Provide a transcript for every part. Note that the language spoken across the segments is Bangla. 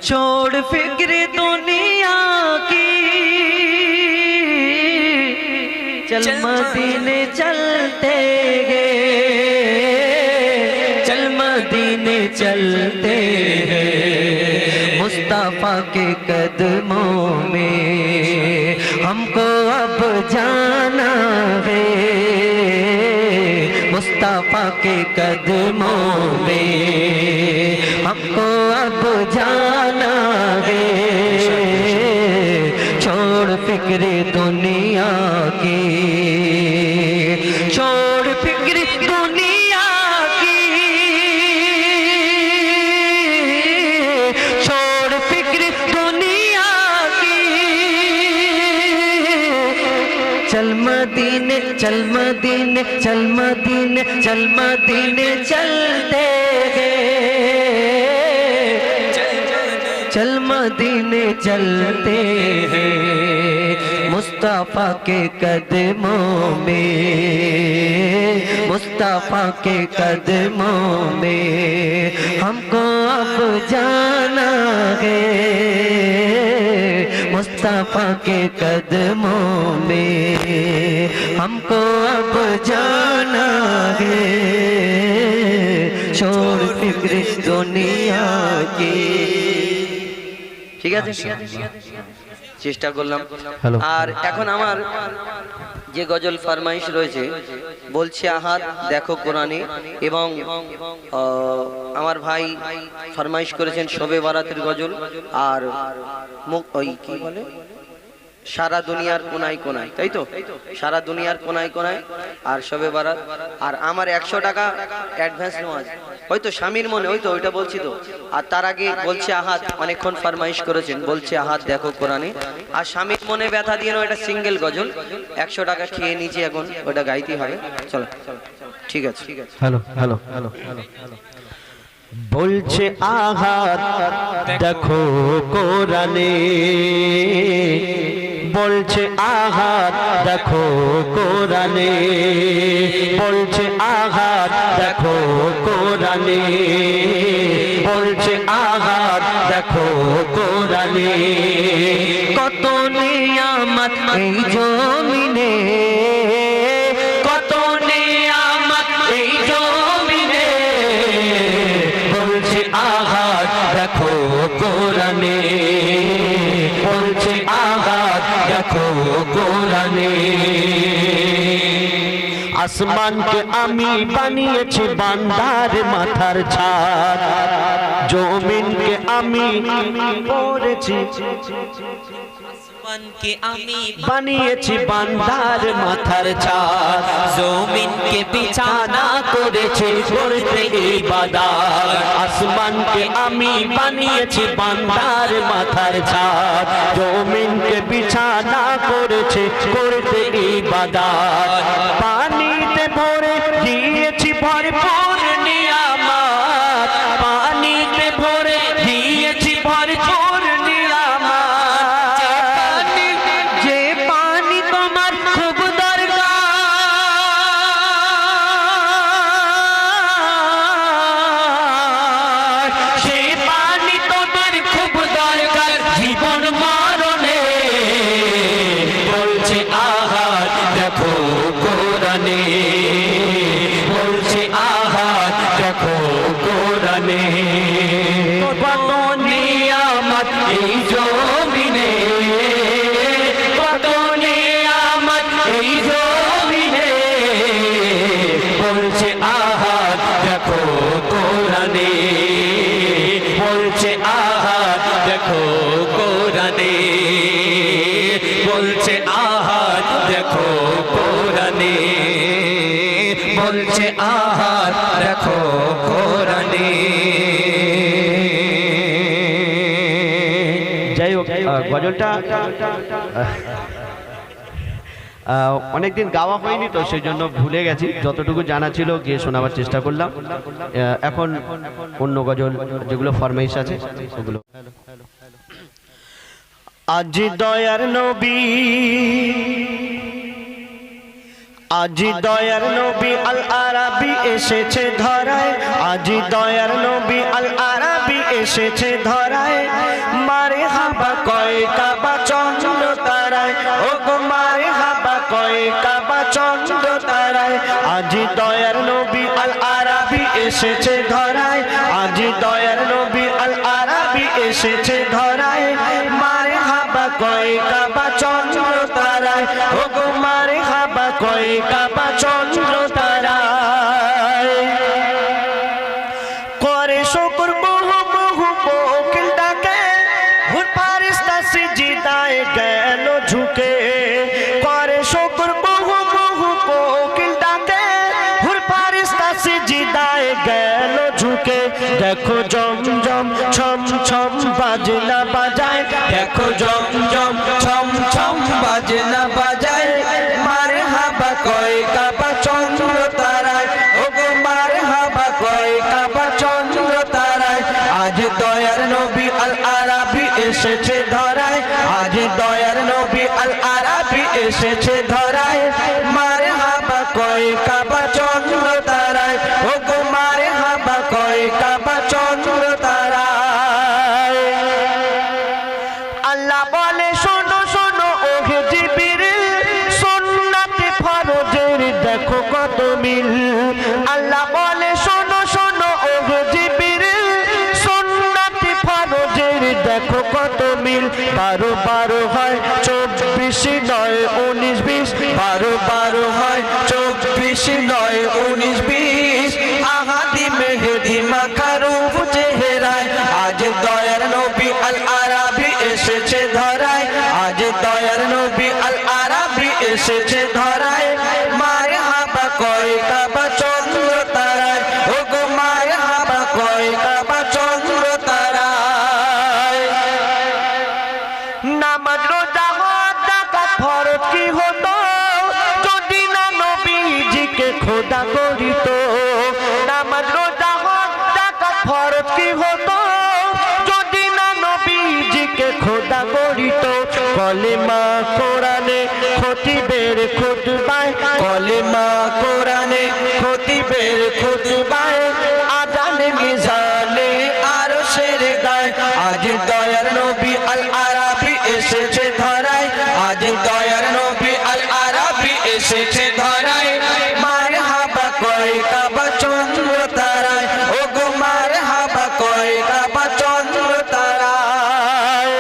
छोड़ फिक्र दुनिया की, चल मदीने चलते हैं, चल मदीने चलते हैं। मुस्तफा के कदमों में हमको अब जाना है, मुस्तफा के कदमों में हमको अब जाना है। छोड़ फिक्र दुनिया की, छोड़ फिक्र दुनिया की, छोड़ फिक्र दुनिया की। चल मदीने चल मदीने चल मदीने चल मदीने चलते हैं, चल मदीने चलते हैं। मुस्तफा के कदमों में, मुस्तफा के कदमों में हमको अब जाना है, मुस्तफा के कदमों में हमको अब जाना है। छोड़ फिक्र दुनिया की। ঠিক আছে, চেষ্টা করলাম। আর এখন আমার যে গজল ফরমাইশ রয়েছে, বলছে আহাদ দেখো কোরআনে, এবং আমার ভাই ফরমাইশ করেছেন শবে বারাতের গজল, আর ওই কি বলে সারা দুনিয়ার কোনায় কোনায়, তাই তো, সারা দুনিয়ার কোনায় কোনায় আর শবে বারাত। আর আমার 100 টাকা অ্যাডভান্স নেওয়া আছে, হয়তো স্বামীর মনে, হয়তো ওইটা বলছি তো। আর তার আগে বলছে আহাদ, অনেকক্ষণ ফরমাইশ করেছেন, বলছে আহাদ দেখো কোরআনে, আর স্বামীর মনে ব্যথা দিয়ে এটা সিঙ্গেল গজল। 100 টাকা খেয়ে নিচে, এখন ওটা গাইতেই হবে। চলো ঠিক আছে। Hello hello hello hello. বলছে আহাদ দেখো কোরআনে, বলছে আহাদ দেখো কোরআনে, বলছে আহাদ দেখো কোরআনে, বলছে আহাদ দেখো কোরআনে। কত নিয়ামত এই জমিনে, কত নিয়ামত এই জমিনে, বলছে আহাদ দেখো কোরআনে, বলছে আহাদ দেখো কোরআনে। আসমানকে আমি বানিয়েছি বান্দার মাথার ছাদ, জমিনকে আমি করেছি, আসমানকে আমি বানিয়েছি বান্দার মাথার ছাদ, জমিনকে বিছানা করেছি করতে ইবাদত। আসমানকে আমি বানিয়েছি বান্দার মাথার ছাদ, জমিনকে বিছানা করেছি করতে ইবাদত। পানিতে ভরে দিয়েছি ভরপুর নিয়ামত, পানিতে ভরে দিয়েছি ভরপুর নিয়ামত। যে পানি তোমার খুব দরকার, সে পানি তোমার খুব দরকার জীবন মরণে। বলছে আহাদ দেখো কোরআনে, বলছে আহাদ দেখো কোরআনে। কত নিয়ামত এই জমিনে, কত নিয়ামত এই জমিনে, বলছে আহাদ দেখো কোরআনে, বলছে আহাদ দেখো কোরআনে, বলছে আহাদ দেখো কোরআনে, বলছে আহাদ দেখো কোরআনে। যাই হোক, গজলটা অনেকদিন গাওয়া হয়নি তো সেই জন্য ভুলে গেছি, যতটুকু জানা ছিল গিয়ে শোনাবার চেষ্টা করলাম। এখন অন্য গজল যেগুলো ফরমাইশ আছে সেগুলো। আজ দয়ার নবী, আজ দয়ার নবী আল আরাবী এসেছে ধরায়, আজ দয়ার নবী আল আরাবী এসেছে ধরায়, মারে হাবা কয় কাবা চন্দ্র তারায়, ও গো মারে হাবা কয় কাবা চন্দ্র তারায়। আজি দয়ার নবী আল আরাবি এসেছে ধরায়, আজি দয়ার নবী আল আরাবি এসেছে ধরায়, মারে হাবা কয় কাবা চন্দ্র তারায়, ও গো মারে হাবা কয় কাবা চন্দ্র তারায়। করে শুকর বহু বহু কোকিল ডাকে, হুর ফারিস্তা সিজদায় গেল ঝুঁকে। করে শুকর বহু বহু কোকিল ডাকে, হুর ফারিস্তা সিজদায় গেল ঝুঁকে। দেখো জমজম ছম ছম বাজনা বাজায়, দেখো জমজম ছম ছম বাজনা বাজায়, মারে হাবা কয় কাবা চন্দ্র তারায়, ও গো মারে হাবা কয় কাবা চন্দ্র তারায়। আজ দয়ার নবী আল আরাবি এসেছে ধরায়, আজ দয়ার নবী আল আরাবি এসেছে ধরায়, মারে হাবা কয় কাবা চন্দ্র তারায়, ও গো মারে হাবা কয় কাবা চন্দ্র তারায়। আল্লাহ বলে শোনো শোনো ওহে জিবরিল, সুন্নাতে ফরজের দেখো কত মিল। আল্লাহ বলে শোনো শোনো ওহে জিবরিল, সুন্নাতে ফরজের দেখো কত মিল। 12 12 হয় 24 নয় 19 20, 12 12 হয় 24 নয় 19 20, আহাদি মেহেদি মাকারুফ চেহারায়। আজ দয়ার নবী আল আরাবি এসেছে ধরায়, আজ দয়ার নবী আল আরাবি এসেছে ধরায়, মারে হাবা কয় কাবা চন্দ্র তারায়, ও গো মারে হাবা কয় কাবা চন্দ্র তারায়। নামাজ রোজা হজ যাকাত ফরজ কি হতো, যদি না নবীজিকে খোদা করিত। নামাজ রোজা হজ যাকাত ফরজ কি হতো, যদি না নবীজিকে খোদা করিত। কলেমা কোরআনে খতিবের খুতবায়, কলেমা কোরআনে খতিবের খুতবায়, আজানে মিজানে আরশের গায়। আজ দয়ার নবী আল আরাবি এসেছে ধরায়, আজ দয়ার নবী আল আরাবি এসেছে ধরায়, মারে হাবা কয় কাবা চন্দ্র তারায়, ও গো মারে হাবা কয় কাবা চন্দ্র তারায়।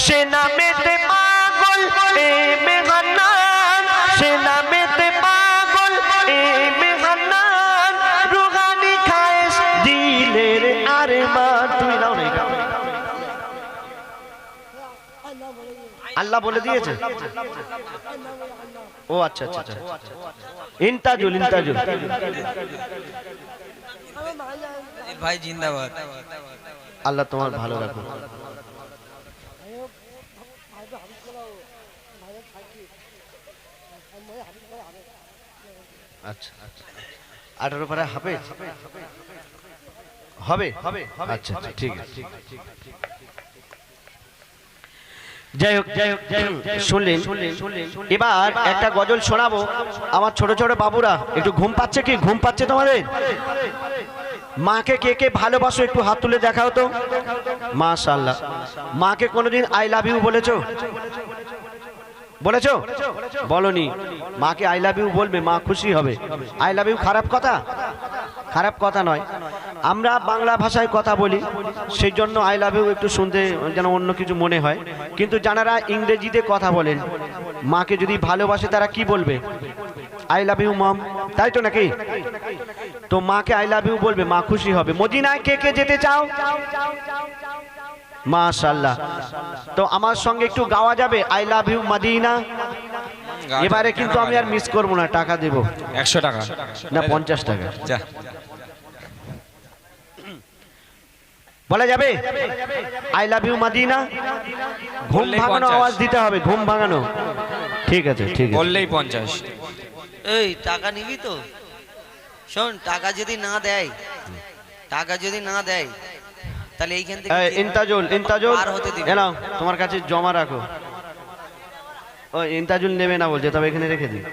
সে নামেতে পাগল এ মেহান্নান, সে নামেতে পাগল এ মেহান্নান, রুহানি খায়েশ দিলের আরমান। তুমি নাও না এটা, আল্লাহ বলে দিয়েছে। ও আচ্ছা আচ্ছা আচ্ছা, ইন্তাজুল ইন্তাজুল ভাই জিন্দাবাদ। আল্লাহ তোমার ভালো রাখো। আচ্ছা 18 পারা হাফেজ হবে, আচ্ছা আচ্ছা ঠিক আছে। যাই হোক শুনলেন। এবার একটা গজল শোনাবো। আমার ছোট ছোট বাবুরা, একটু ঘুম পাচ্ছে কি? ঘুম পাচ্ছে তোমাদের? মাকে কে কে ভালোবাসো একটু হাত তুলে দেখাও তো। মাশাআল্লাহ। মাকে কোনোদিন আই লাভ ইউ বলেছো? বলেছো? বলনি। মাকে আই লাভ ইউ বলবে, মা খুশি হবে। আই লাভ ইউ খারাপ কথা? খারাপ কথা নয়। আমরা বাংলা ভাষায় কথা বলি, সেই জন্য আই লাভ ইউ একটু শুনতে যেন অন্য কিছু মনে হয়। কিন্তু যারা ইংরেজিতে কথা বলেন, মাকে যদি ভালোবাসে তারা কি বলবে? আই লাভ ইউ মম, তাই তো নাকি? তো মাকে আই লাভ ইউ বলবে, মা খুশি হবে। মদিনায় কে কে যেতে চাও? মাশাআল্লাহ। তো আমার সঙ্গে একটু গাওয়া যাবে আই লাভ ইউ মদিনা? এবারে কিন্তু আমি আর মিস করব না, টাকা দেব। 100 টাকা না 50 টাকা যা বলা যাবে? I love you Madina. ঘুম ভাঙানো আওয়াজ দিতে হবে, ঘুম ভাঙানো। ঠিক আছে ঠিক আছে, বললেই 50। এই টাকা নিবি তো? শোন, টাকা যদি না দেয়, টাকা যদি না দেয় তাহলে এইখান থেকে ইন্তাজুল ইন্তাজুল পার হতে দিবি। নাও তোমার কাছে জমা রাখো। ও ইন্তাজুল নেবে না বলছে, তবে এখানে রেখে দিই।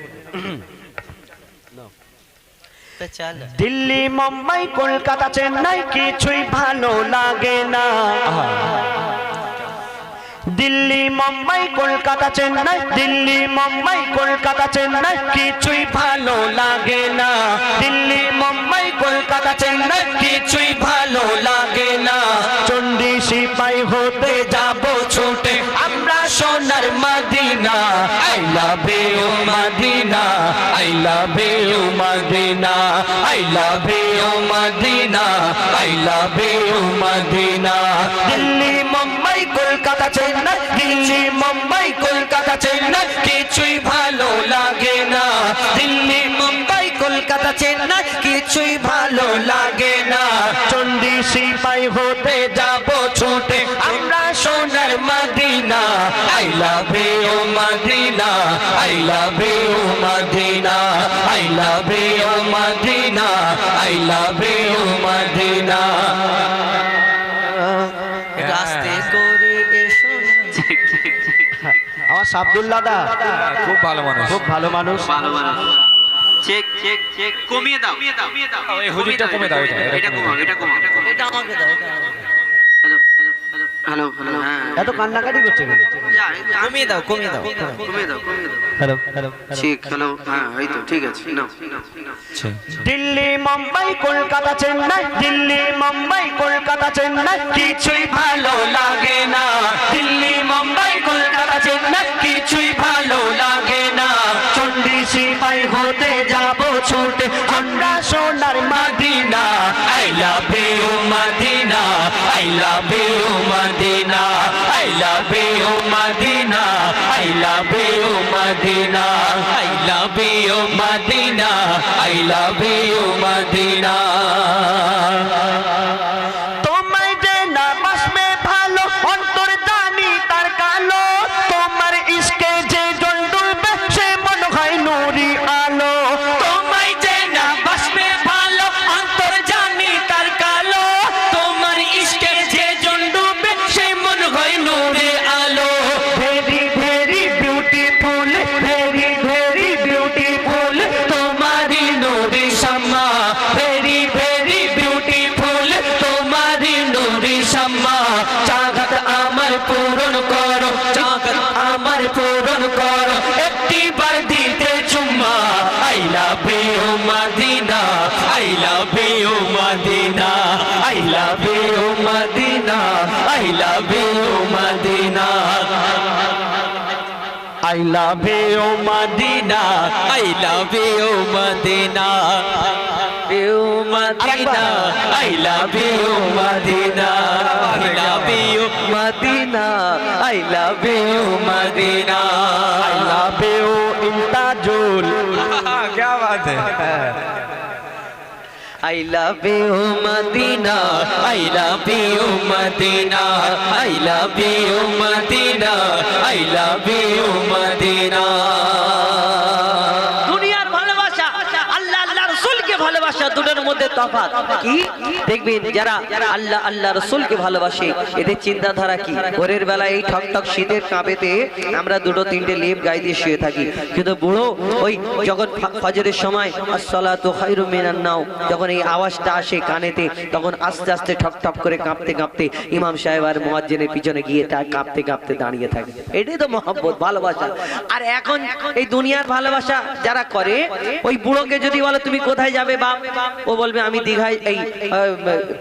দিল্লি মুম্বাই কলকাতা চেন্নাই কিছুই ভালো লাগে না। দিল্লি মুম্বাই কলকাতা চেন্নাই, দিল্লি মুম্বাই কলকাতা চেন্নাই কিছুই ভালো লাগে না। দিল্লি মুম্বাই কলকাতা চেন্নাই কিছুই ভালো লাগে না। চন্ডী সিপাই হতে যাব ছুটে আমরা সোনার Madina. I love you Madina, I love you Madina, I love you Madina, I love you Madina. Delhi Mumbai Kolkata Chennai, Delhi Mumbai Kolkata Chennai কিছুই ভালো লাগে না। দিল্লি মুম্বাই কলকাতা চেন্নাই কিছুই ভালো লাগে না। চন্ডী সিপাই হতে যাব ছুটে আমরা সোনার Madina. I love you Madina, I love you Madina, I love you Madina, I love you Madina. রাস্তে করে এসো। আমার সাবদুল্লাহ দা খুব ভালো মানুষ, খুব ভালো মানুষ। চেক চেক চেক কমিয়ে দাও, এই হুজুরটা কমে দাও, এটা কমাও, এটা কমাও, এটা আমাকে দাও। হ্যালো হ্যালো হ্যালো হ্যালো, হ্যাঁ এত কান্নাকাটি করছে কেন? কমিয়ে দাও, কমিয়ে দাও। কমিয়ে দাও, কমিয়ে দাও। হ্যালো হ্যালো ঠিক, হ্যালো, হ্যাঁ এই তো ঠিক আছে, নাও। দিল্লি মুম্বাই কলকাতা চেন্নাই, দিল্লি মুম্বাই কলকাতা চেন্নাই কিছুই ভালো লাগে না। দিল্লি মুম্বাই কলকাতা চেন্নাই কিছুই ভালো লাগে না। চন্ডী সিপাই হতে যাব ছুটে আমরা সোনার Madina. I love you Madina, I love you Madina, I love you Madina, I love you Madina, I love you Madina, I love you Madina. তোমায় যে না বাসবে ভালো অন্তর জানি তার কালো। তোমার ইশকে যে জল ডুববে সে মন হয় নুরি আলো। তোমায় যে না বাসবে ভালো অন্তর জানি তার কালো। তোমার ইশকে যে জল ডুববে সে মন হয় নুরি আলো। Very very beautiful, very very beautiful তোমারি নুরি শামা। ভেরি ভেরি বিউটিফুল তোমারি নুরি শামা। চাহত আমার পূরণ করো, চাহত আমার পূরণ করো একটি বার দিতে চুম্মা। I love you Madina, I love you Madina, I love you Madina, I love you Madina. I love you Madina, I love you Madina, you Madina, I love you Madina, I love you Madina, I love you Madina, I love you Intajul. क्या बात है। I love you Madina, I love you Madina, I love you Madina, I love you Madina। দুনিয়ার ভালোবাসা আল্লাহ আল্লাহ রাসূলকে ভালোবাসা দুটোর মধ্যে তফাৎ কি দেখবেন। যারা আল্লাহ আল্লাহ রাসূলকে ভালোবাসে এদের চিন্তাধারা কি? ভোরের বেলা এই ঠকঠক শীতের কাঁপেতে আমরা দুটো তিনটে লেপ গায়ে দিয়ে শুয়ে থাকি, কিন্তু বুড়ো ওই যখন ফজরের সময় আসসালাতু খায়রুম মিনান নাও যখন এই আওয়াজটা আসে কানেতে, তখন আস্তে আস্তে ঠকঠক করে কাঁপতে কাঁপতে ইমাম সাহেব আর মুয়াজ্জিনের পিছনে গিয়ে তা কাঁপতে কাঁপতে দাঁড়িয়ে থাকে। এটাই তো মহব্বত, ভালোবাসা। আর এখন এই দুনিয়ার ভালোবাসা যারা করে, ওই বুড়োকে যদি বলে তুমি কোথায় যাবে বাপ, ও বলবে আমি দীঘায় এই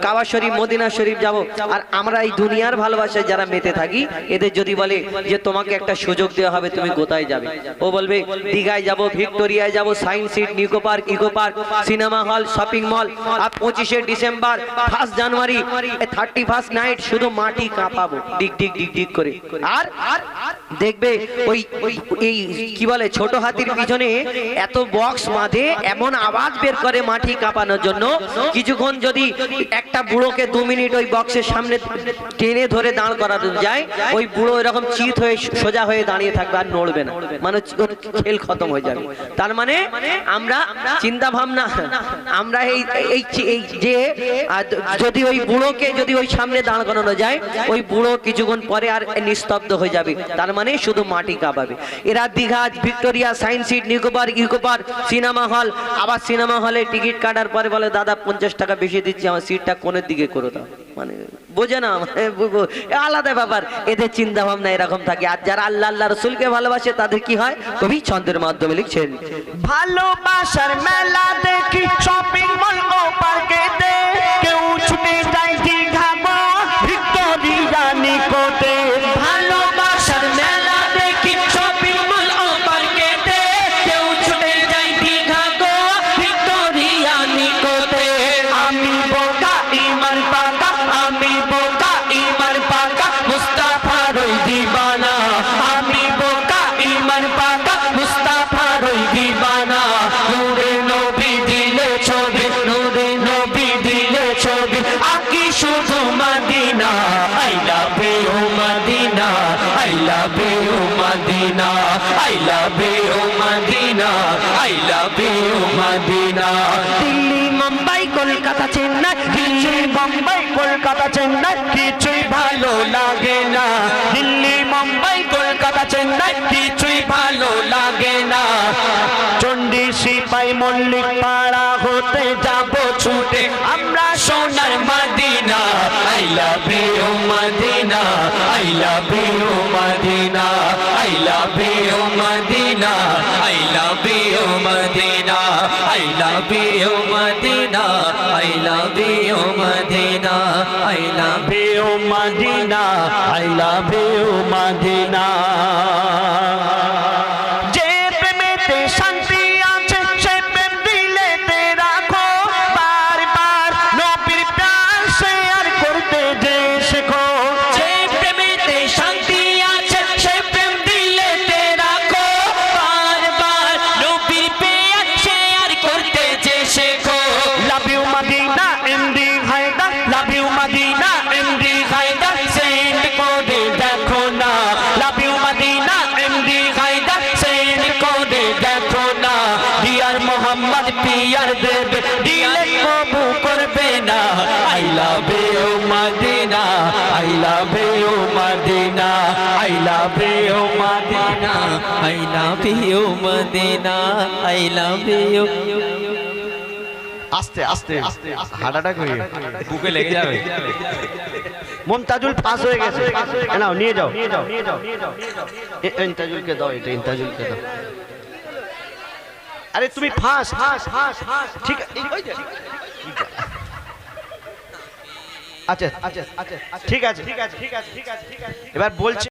কাবা শরীফ মদিনা শরীফ যাব। আর আমরা এই দুনিয়ার ভালোবাসায় যারা মেতে থাকি, এদের যদি বলে যে তোমাকে একটা সুযোগ দেওয়া হবে তুমি কোথায় যাবে, ও বলবে দীঘায় যাব, ভিক্টোরিয়ায় যাব, science city, Nicco park, eco park, cinema hall, shopping mall. আর 25শে ডিসেম্বর, 1 জানুয়ারি, 31st নাইট শুধু মাটি কাঁপাবো ডিগ ডিগ ডিগ ডিগ করে। আর দেখবে ওই এই কি বলে ছোট হাতির পিছনে এত বক্স বাঁধে, এমন আওয়াজ বের করে মাটি কাঁপানোর জন্য। জন্য কিছুক্ষণ যদি একটা বুড়োকে 2 মিনিট ওই বক্সের সামনে টেনে ধরে দাঁড় করানো যায়, ওই বুড়ো এরকম চিত হয়ে সোজা হয়ে দাঁড়িয়ে থাকবে আর নড়বে না, মানে ওর খেল খতম হয়ে যাবে। তার মানে আমরা চিন্তা ভাবনা, আমরা এই যে যদি ওই বুড়োকে যদি ওই সামনে দাঁড় করানো যায়, ওই বুড়ো কিছুক্ষণ পরে আর নিস্তব্ধ হয়ে যাবে, তার মানে শুধু মাটি কাঁপাবে। এরা Digha, Victoria, science city, Nicobar cinema hall, আবার সিনেমা হলে টিকিট কাটার পরে বলে দাদা 50 টাকা বেশি দিচ্ছি, আমার সিটটা কোণের দিকে করে দাও, মানে বোঝে না, আলাদা ব্যাপার। এদের চিন্তা ভাবনা এরকম থাকে। আর যারা আল্লাহ আল্লাহ রসুলকে ভালোবাসে তাদের কি হয়, কবি ছন্দের মাধ্যমে লিখছেন, ভালোবাসার মেলা দেখি শপিং মল ও পার্কেতে, কেউ ছুটে যায় দীঘা গো ভিক্টোরিয়া নিকোতে। ভালোবাসার মেলা দেখি শপিং মল ও পার্কেতে, কেউ ছুটে যায় দীঘা গো ভিক্টোরিয়া নিকোতে। আমি বোকা ইমান পাকা, আমি বোকা ইমান পাকা, মুস্তাফার ওই দিবানা। আমি বোকা ইমান পাকা, মুস্তাফার ওই দিবানা। নূরে নবী দিলে ছবি, নূরে নবী দিলে ছবি, আকি শুধু Madina. I love you Madina, I love you Madina, I love you Madina, I love you Madina. Delhi, Mumbai, Kolkata, Chennai, Delhi, Mumbai, Kolkata, Chennai, কিছুই ভালো লাগে না। দিল্লি, মুম্বাই, কলকাতা, চেন্নাই, কিছুই ভালো লাগে না। চণ্ডী, সিপাই, মল্লিক পাড়া হতে যাব ছুটে আমরা সোনার Madina. I love you Madina, I love you Madina, I love you Madina, I love you Madina, I love you Madina, I love you Madina, I love you Madina, I love you Madina. যে প্রেমেতে শান্তি আছে সে প্রেম দিলেতে রাখো, বারবার নবীর প্যার শেয়ার করতে যে শেখো। যে প্রেমেতে শান্তি আছে সে প্রেম দিলেতে রাখো, বারবার নবীর প্রেম শেয়ার করতে যে শেখো। Love you Madina MD Haidar, love you Madina MD Haidar, send করে দেখো না। Love you Madina MD Haidar, send করে দেখো না। ডিয়ার মোহাম্মদ পিয়ার দেবে, দিলে কবু করবে না। I love you Madina, I love you Madina, I love you Madina, I love you Medina, I love you। আস্তে আস্তে হাঁটাটা করিয়ে। বুকে লেগে যাবে। মুমতাজুল পাস হয়ে গেছে, নাও নিয়ে যাও, ইন্তাজুলকে দাও, এটা ইন্তাজুলকে দাও। আরে তুমি ফাঁস, ঠিক আছে, আচ্ছা ঠিক আছে, এবার বলছি